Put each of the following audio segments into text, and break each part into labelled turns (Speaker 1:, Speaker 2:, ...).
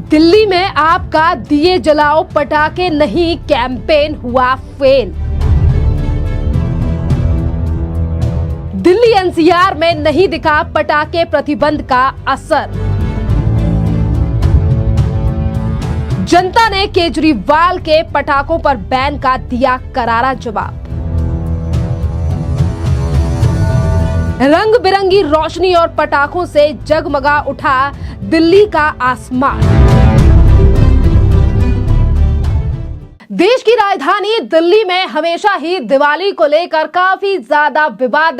Speaker 1: दिल्ली में आपका दिए जलाओ पटाखे नहीं कैंपेन हुआ फेल। दिल्ली एनसीआर में नहीं दिखा पटाखे प्रतिबंध का असर। जनता ने केजरीवाल के पटाखों पर बैन का दिया करारा जवाब। रंग बिरंगी रोशनी और पटाखों से जगमगा उठा दिल्ली का आसमान। देश की राजधानी दिल्ली में हमेशा ही दिवाली को लेकर काफी ज्यादा विवाद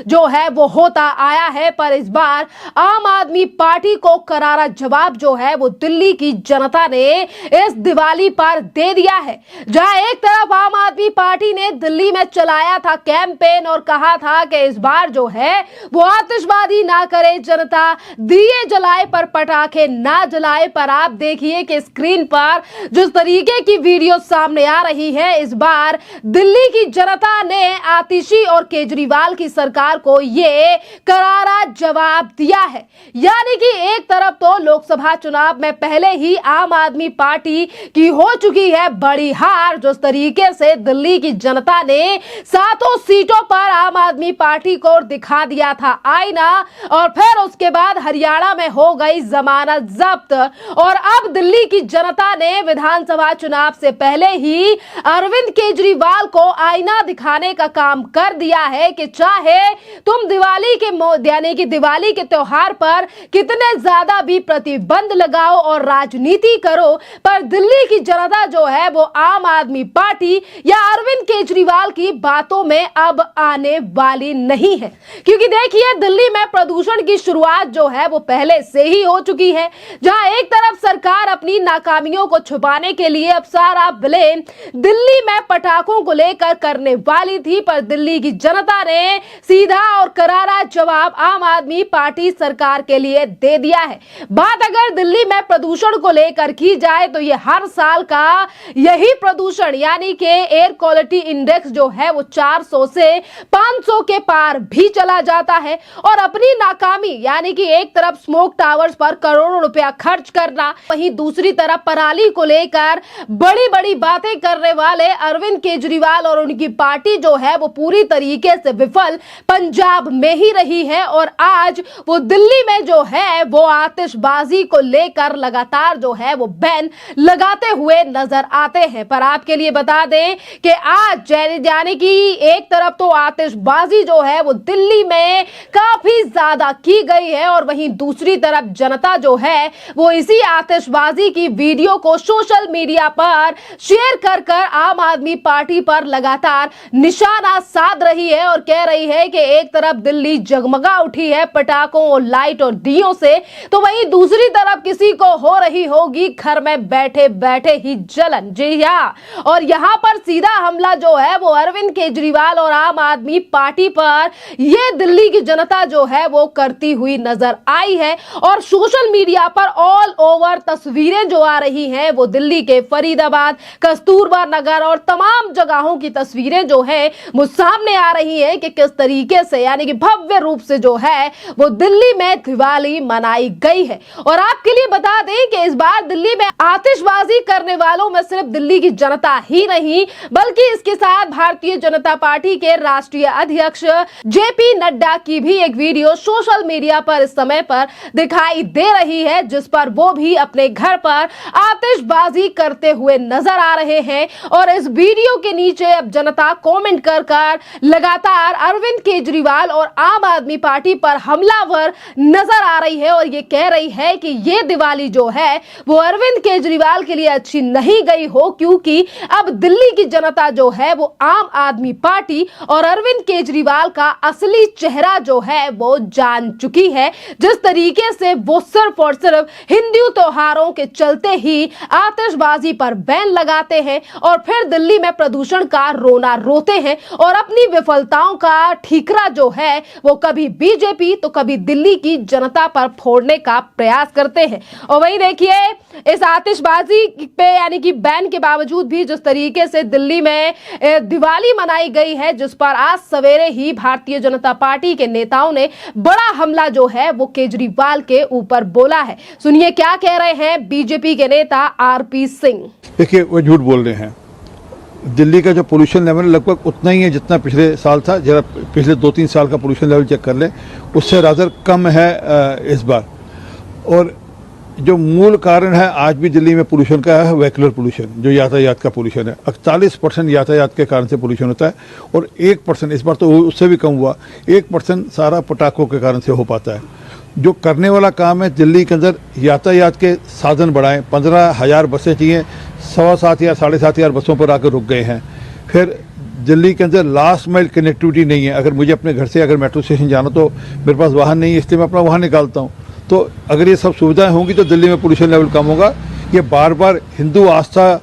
Speaker 1: जो है वो होता आया है, पर इस बार आम आदमी पार्टी को करारा जवाब जो है वो दिल्ली की जनता ने इस दिवाली पर दे दिया है। जहां एक तरफ आम आदमी पार्टी ने दिल्ली में चलाया था कैंपेन और कहा था कि इस बार जो है वो आतिशबाजी ना करे जनता, दिए जलाए पर पटाखे ना जलाए, पर आप देखिए कि स्क्रीन पर जिस तरीके की वीडियो सामने आ रही है, इस बार दिल्ली की जनता ने आतिशी और केजरीवाल की सरकार को ये करारा जवाब दिया है। यानी कि एक तरफ तो लोकसभा चुनाव में पहले ही आम आदमी पार्टी की हो चुकी है बड़ी हार, जिस तरीके से दिल्ली की जनता ने 7 सीटों पर आम आदमी पार्टी को दिखा दिया था आईना, और फिर उसके बाद हरियाणा में हो गई जमानत जब्त, और अब दिल्ली की जनता ने विधानसभा चुनाव से पहले ही अरविंद केजरीवाल को आईना दिखाने का काम कर दिया है कि चाहे तुम दिवाली के यानी कि दिवाली के त्योहार पर कितने ज्यादा भी प्रतिबंध लगाओ और राजनीति करो, पर दिल्ली की जनता जो है वो आम आदमी पार्टी या अरविंद केजरीवाल की बातों में अब आने वाली नहीं है। क्योंकि देखिए दिल्ली में प्रदूषण की शुरुआत जो है वो पहले से ही हो चुकी है, जहां एक तरफ सरकार अपनी नाकामियों को छुपाने के लिए अब सारा ब्लेम दिल्ली में पटाखों को लेकर करने वाली थी, पर दिल्ली की जनता ने सीधा और करारा जवाब आम आदमी पार्टी सरकार के लिए दे दिया है। बात अगर दिल्ली में प्रदूषण को लेकर की जाए तो ये हर साल का यही प्रदूषण यानी कि एयर क्वालिटी इंडेक्स जो है वो 400 से 500 के पार भी चला जाता है, और अपनी नाकामी यानी कि एक तरफ स्मोक टावर्स पर करोड़ों रुपया खर्च करना, वहीं दूसरी तरफ पराली को लेकर बड़ी बड़ी बातें करने वाले अरविंद केजरीवाल और उनकी पार्टी जो है वो पूरी तरीके से विफल पंजाब में ही रही है, और आज वो दिल्ली में जो है वो आतिशबाजी को लेकर लगातार जो है वो बैन लगाते हुए नजर आते हैं। पर आपके लिए बता दें कि आज यानी कि एक तरफ तो आतिशबाजी जो है वो दिल्ली में काफी ज्यादा की गई है, और वहीं दूसरी तरफ जनता जो है वो इसी आतिशबाजी की वीडियो को सोशल मीडिया पर शेयर कर आम आदमी पार्टी पर लगातार निशाना साध रही है, और कह रही है कि एक तरफ दिल्ली जगमगा उठी है पटाखों और लाइट और दियों से, तो वहीं दूसरी तरफ किसी को हो रही होगी घर में बैठे बैठे ही जलन। जी हाँ, और यहां पर सीधा हमला जो है वो अरविंद केजरीवाल और आम आदमी पार्टी पर यह दिल्ली की जनता जो है वो करती हुई नजर आई है, और सोशल मीडिया पर ऑल ओवर तस्वीरें जो आ रही हैं वो दिल्ली के फरीदाबाद, कस्तूरबा नगर और तमाम जगहों की तस्वीरें जो है वो सामने आ रही है कि किस तरीके से यानी कि भव्य रूप से जो है वो दिल्ली में दिवाली मनाई गई है। और आपके लिए बता दें कि इस बार दिल्ली में आतिशबाजी करने वालों में सिर्फ दिल्ली की जनता ही नहीं बल्कि इसके साथ भारतीय जनता पार्टी के राष्ट्रीय अध्यक्ष जेपी नड्डा की भी एक वीडियो सोशल मीडिया पर इस समय पर दिखाई दे रही है, जिस पर वो भी अपने घर पर आतिशबाजी करते हुए नजर आ रहे हैं। और इस वीडियो के नीचे अब जनता कमेंट कर लगातार अरविंद केजरीवाल और आम आदमी पार्टी पर हमलावर नजर आ रही है, और ये कह रही है कि ये दिवाली जो है वो अरविंद केजरीवाल के लिए अच्छी नहीं गई हो, क्योंकि अब दिल्ली की जनता जो है वो आम आदमी पार्टी और अरविंद केजरीवाल का असली चेहरा जो है वो जान चुकी है। जिस तरीके से वो सिर्फ और सिर्फ हिंदू त्योहारों के चलते ही आतिशबाजी पर बैन लगा लगाते हैं और फिर दिल्ली में प्रदूषण का रोना रोते हैं और अपनी विफलताओं का ठीकरा जो है वो कभी बीजेपी तो कभी दिल्ली की जनता पर फोड़ने का प्रयास करते हैं। और वही देखिए इस आतिशबाजी पे यानी कि बैन के बावजूद भी जिस तरीके से दिल्ली में दिवाली मनाई गई है, जिस पर आज सवेरे ही भारतीय जनता पार्टी के नेताओं ने बड़ा हमला जो है वो केजरीवाल के ऊपर बोला है। सुनिए क्या कह रहे हैं बीजेपी के नेता आरपी सिंह।
Speaker 2: देखिए वो झूठ बोल रहे हैं। दिल्ली का जो पोल्यूशन लेवल लगभग उतना ही है जितना पिछले साल था। जरा पिछले 2-3 साल का पोल्यूशन लेवल चेक कर लें, उससे रादर कम है इस बार। और जो मूल कारण है आज भी दिल्ली में पोल्यूशन का है व्हीकलर पोल्यूशन, जो यातायात का पोल्यूशन है। 48% यातायात के कारण से पोल्यूशन होता है और 1% इस बार तो उससे भी कम हुआ, 1% सारा पटाखों के कारण से हो पाता है। जो करने वाला काम है दिल्ली के अंदर यातायात के साधन बढ़ाएं। 15,000 बसें चाहिए, 7,500 या 7,500 बसों पर आकर रुक गए हैं। फिर दिल्ली के अंदर लास्ट माइल कनेक्टिविटी नहीं है। अगर मुझे अपने घर से अगर मेट्रो स्टेशन जाना तो मेरे पास वाहन नहीं है, इसलिए मैं अपना वाहन निकालता हूँ। तो अगर ये सब सुविधाएं होंगी तो दिल्ली में पोल्यूशन लेवल कम होगा। ये बार बार हिंदू आस्था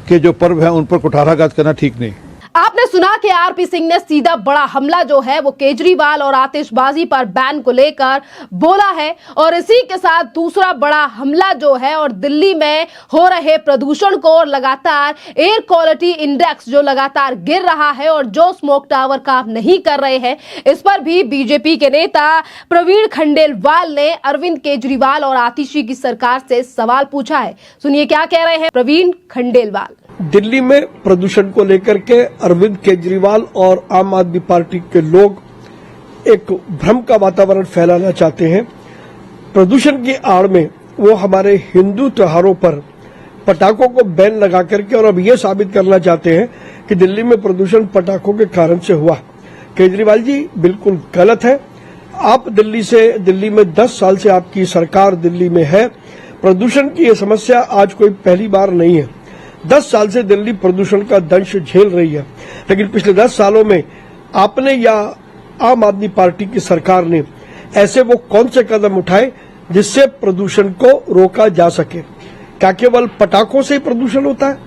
Speaker 2: के जो पर्व हैं उन पर कुठाराघात करना ठीक नहीं।
Speaker 1: आपने सुना कि आरपी सिंह ने सीधा बड़ा हमला जो है वो केजरीवाल और आतिशबाजी पर बैन को लेकर बोला है। और इसी के साथ दूसरा बड़ा हमला जो है और दिल्ली में हो रहे प्रदूषण को और लगातार एयर क्वालिटी इंडेक्स जो लगातार गिर रहा है और जो स्मोक टावर काम नहीं कर रहे हैं, इस पर भी बीजेपी के नेता प्रवीण खंडेलवाल ने अरविंद केजरीवाल और आतिशी की सरकार से सवाल पूछा है। सुनिए क्या कह रहे हैं प्रवीण खंडेलवाल।
Speaker 3: दिल्ली में प्रदूषण को लेकर के अरविंद केजरीवाल और आम आदमी पार्टी के लोग एक भ्रम का वातावरण फैलाना चाहते हैं। प्रदूषण की आड़ में वो हमारे हिंदू त्योहारों पर पटाखों को बैन लगा करके और अब ये साबित करना चाहते हैं कि दिल्ली में प्रदूषण पटाखों के कारण से हुआ। केजरीवाल जी बिल्कुल गलत है। आप दिल्ली में 10 साल से आपकी सरकार दिल्ली में है। प्रदूषण की ये समस्या आज कोई पहली बार नहीं है। 10 साल से दिल्ली प्रदूषण का दंश झेल रही है, लेकिन पिछले 10 सालों में आपने या आम आदमी पार्टी की सरकार ने ऐसे वो कौन से कदम उठाए जिससे प्रदूषण को रोका जा सके? क्या केवल पटाखों से ही प्रदूषण होता है?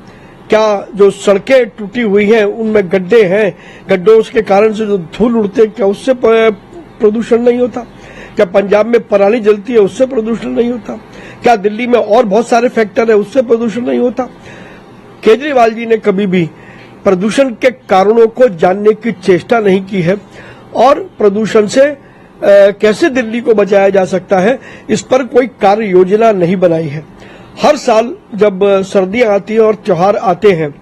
Speaker 3: क्या जो सड़कें टूटी हुई हैं उनमें गड्ढे हैं, गड्ढों के कारण से जो धूल उड़ते क्या उससे प्रदूषण नहीं होता? क्या पंजाब में पराली जलती है उससे प्रदूषण नहीं होता? क्या दिल्ली में और बहुत सारे फैक्टर है उससे प्रदूषण नहीं होता? केजरीवाल जी ने कभी भी प्रदूषण के कारणों को जानने की चेष्टा नहीं की है और प्रदूषण से कैसे दिल्ली को बचाया जा सकता है इस पर कोई कार्य योजना नहीं बनाई है। हर साल जब सर्दियां आती हैं और त्योहार आते हैं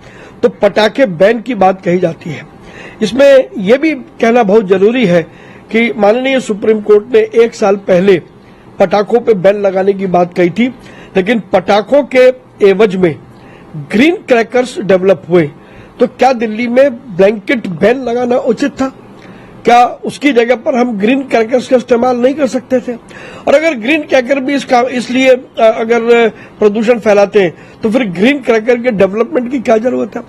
Speaker 3: तो पटाखे बैन की बात कही जाती है। इसमें यह भी कहना बहुत जरूरी है कि माननीय सुप्रीम कोर्ट ने 1 साल पहले पटाखों पे बैन लगाने की बात कही थी, लेकिन पटाखों के एवज में ग्रीन क्रैकर्स डेवलप हुए। तो क्या दिल्ली में ब्लैंकेट बैन लगाना उचित था? क्या उसकी जगह पर हम ग्रीन क्रैकर्स का इस्तेमाल नहीं कर सकते थे? और अगर ग्रीन क्रैकर भी इसलिए अगर प्रदूषण फैलाते हैं तो फिर ग्रीन क्रैकर के डेवलपमेंट की क्या जरूरत है?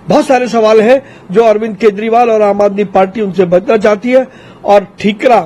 Speaker 3: बहुत सारे सवाल हैं जो अरविंद केजरीवाल और आम आदमी पार्टी उनसे बचना चाहती है और ठीकरा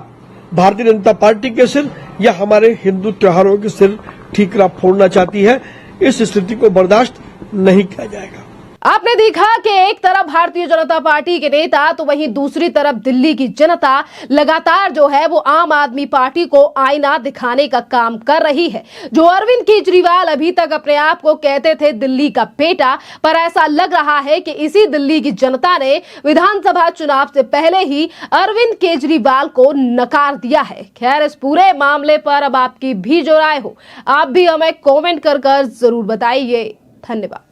Speaker 3: भारतीय जनता पार्टी के सिर या हमारे हिंदू त्योहारों के सिर ठीकरा फोड़ना चाहती है। इस स्थिति को बर्दाश्त नहीं किया जाएगा।
Speaker 1: आपने देखा कि एक तरफ भारतीय जनता पार्टी के नेता तो वहीं दूसरी तरफ दिल्ली की जनता लगातार जो है वो आम आदमी पार्टी को आईना दिखाने का काम कर रही है। जो अरविंद केजरीवाल अभी तक अपने आप को कहते थे दिल्ली का बेटा, पर ऐसा लग रहा है कि इसी दिल्ली की जनता ने विधानसभा चुनाव से पहले ही अरविंद केजरीवाल को नकार दिया है। खैर, इस पूरे मामले पर अब आपकी भी जो राय हो आप भी हमें कॉमेंट कर जरूर बताइए। धन्यवाद।